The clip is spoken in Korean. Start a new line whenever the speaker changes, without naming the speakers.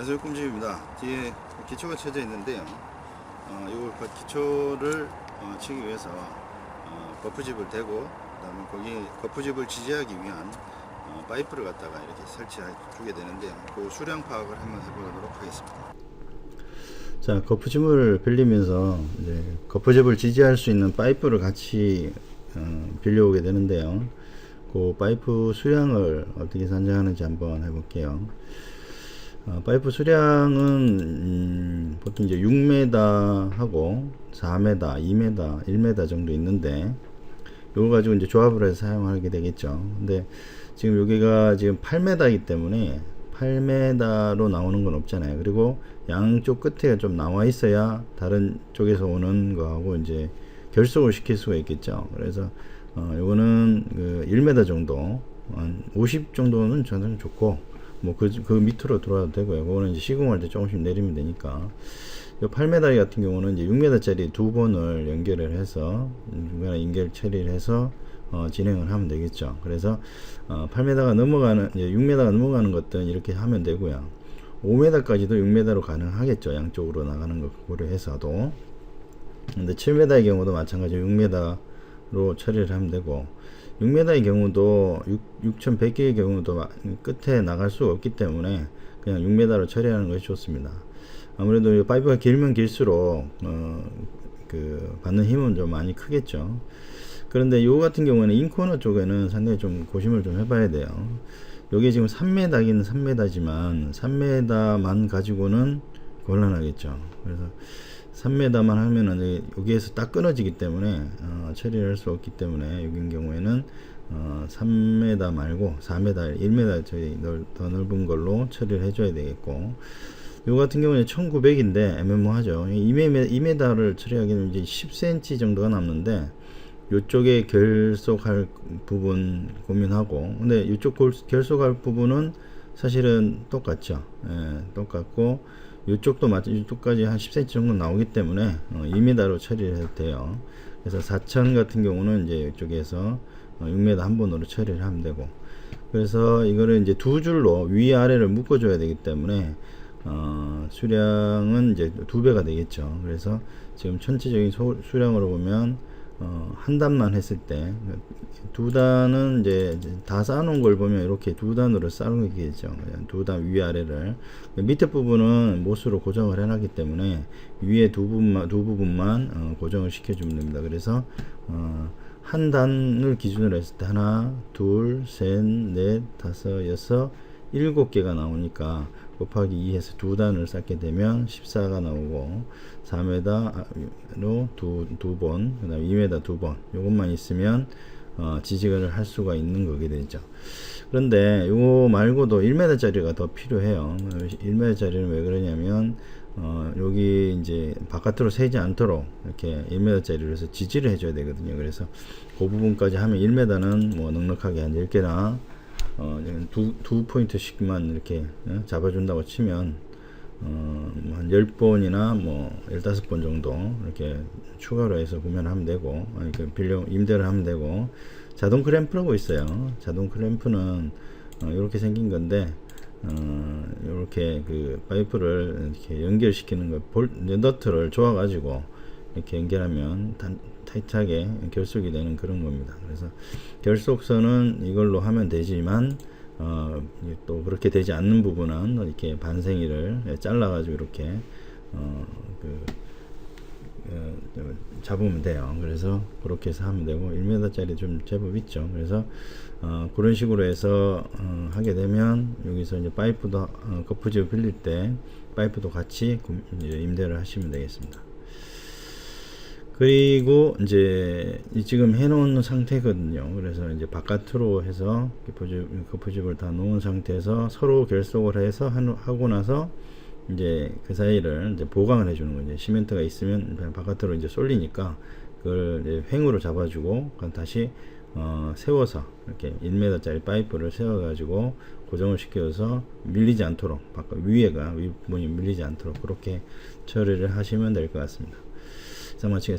안녕하세요, 꿈집입니다. 뒤에 기초가 쳐져 있는데요. 이 기초를 치기 위해서 거푸집을 대고, 그다음에 거기 거푸집을 지지하기 위한 파이프를 갖다가 이렇게 설치해 주게 되는데요. 그 수량 파악을 한번 해보도록 하겠습니다. 자, 거푸집을 빌리면서 이제 거푸집을 지지할 수 있는 파이프를 같이 빌려오게 되는데요. 그 파이프 수량을 어떻게 산정하는지 한번 해볼게요. 파이프 수량은 보통 이제 6m 하고 4m, 2m, 1m 정도 있는데, 요거 가지고 이제 조합을 해서 사용하게 되겠죠. 근데 지금 여기가 지금 8m이기 때문에 8m로 나오는 건 없잖아요. 그리고 양쪽 끝에 좀 나와 있어야 다른 쪽에서 오는 거하고 이제 결속을 시킬 수가 있겠죠. 그래서 요거는 그 1m 정도, 한 50 정도는 저는 좋고, 뭐 그 밑으로 들어와도 되고요. 그거는 이제 시공할 때 조금씩 내리면 되니까. 요 8m 같은 경우는 이제 6m짜리 두 번을 연결을 해서 중간에 연결 처리를 해서 진행을 하면 되겠죠. 그래서 8m가 넘어가는, 이제 6m가 넘어가는 것들은 이렇게 하면 되고요. 5m까지도 6m로 가능하겠죠. 양쪽으로 나가는 거 고려해서도. 근데 7m의 경우도 마찬가지로 6m로 처리를 하면 되고, 6m의 경우도 6100개의 경우도 끝에 나갈 수가 없기 때문에 그냥 6m로 처리하는 것이 좋습니다. 아무래도 파이프가 길면 길수록 그 받는 힘은 좀 많이 크겠죠. 그런데 요 같은 경우에는 인코너 쪽에는 상당히 좀 고심을 좀 해봐야 돼요. 요게 지금 3m이긴 3m지만 3m만 가지고는 곤란하겠죠. 그래서 3m만 하면은 여기에서 딱 끊어지기 때문에 처리를 할 수 없기 때문에, 여긴 경우에는 3m 말고 4m, 1m 저희 더 넓은 걸로 처리를 해줘야 되겠고, 요 같은 경우는 1900인데 애매모하죠. 2m를 처리하기는 이제 10cm 정도가 남는데, 요쪽에 결속할 부분 고민하고, 근데 이쪽 결속할 부분은 사실은 똑같죠. 예, 똑같고, 이쪽도 이쪽까지 한 10cm 정도 나오기 때문에 2m로 처리를 해도 돼요. 그래서 4000 같은 경우는 이제 이쪽에서 6m 한 번으로 처리를 하면 되고, 그래서 이거를 이제 두 줄로 위아래를 묶어 줘야 되기 때문에 수량은 이제 2배가 되겠죠. 그래서 지금 전체적인 수량으로 보면 한 단만 했을 때, 두 단은 이제 다 쌓아놓은 걸 보면 이렇게 두 단으로 쌓는 게 되죠. 두 단 위아래를, 밑에 부분은 못으로 고정을 해놨기 때문에 위에 두 부분만 고정을 시켜주면 됩니다. 그래서 한 단을 기준으로 했을 때 하나, 둘, 셋, 넷, 다섯, 여섯, 7개가 나오니까 곱하기 2 해서 두 단을 쌓게 되면 14가 나오고, 4m로 두 번, 그 다음에 2m 두 번, 요것만 있으면 지지를 할 수가 있는 거게 되죠. 그런데 요거 말고도 1m 짜리가 더 필요해요. 1m 짜리는 왜 그러냐면 여기 이제 바깥으로 새지 않도록 이렇게 1m 짜리로 해서 지지를 해줘야 되거든요. 그래서 그 부분까지 하면 1m는 뭐 넉넉하게 한 10개나 두 포인트씩만 이렇게 잡아준다고 치면 한 10번이나 뭐 15번 정도 이렇게 추가로 해서 구매하면 되고, 임대를 하면 되고, 자동 클램프라고 있어요. 자동 클램프는 이렇게 생긴 건데, 이렇게 그 파이프를 이렇게 연결시키는 거, 너트를 조아 가지고 이렇게 연결하면 타이트하게 결속이 되는 그런 겁니다. 그래서 결속선은 이걸로 하면 되지만 또 그렇게 되지 않는 부분은 이렇게 반생이를 잘라 가지고 이렇게 잡으면 돼요. 그래서 그렇게 해서 하면 되고, 1m 짜리 좀 제법 있죠. 그래서 그런 식으로 해서 하게 되면 여기서 이제 파이프도 거푸집을 빌릴 때 파이프도 같이 임대를 하시면 되겠습니다. 그리고 이제 지금 해놓은 상태거든요. 그래서 이제 바깥으로 해서 거푸집을 다 놓은 상태에서 서로 결속을 해서 하고 나서 이제 그 사이를 이제 보강을 해주는 거죠. 시멘트가 있으면 바깥으로 이제 쏠리니까 그걸 이제 횡으로 잡아주고, 다시 세워서 이렇게 1m 짜리 파이프를 세워가지고 고정을 시켜서 밀리지 않도록, 윗부분이 밀리지 않도록 그렇게 처리를 하시면 될 것 같습니다. 이상 마치겠습니다.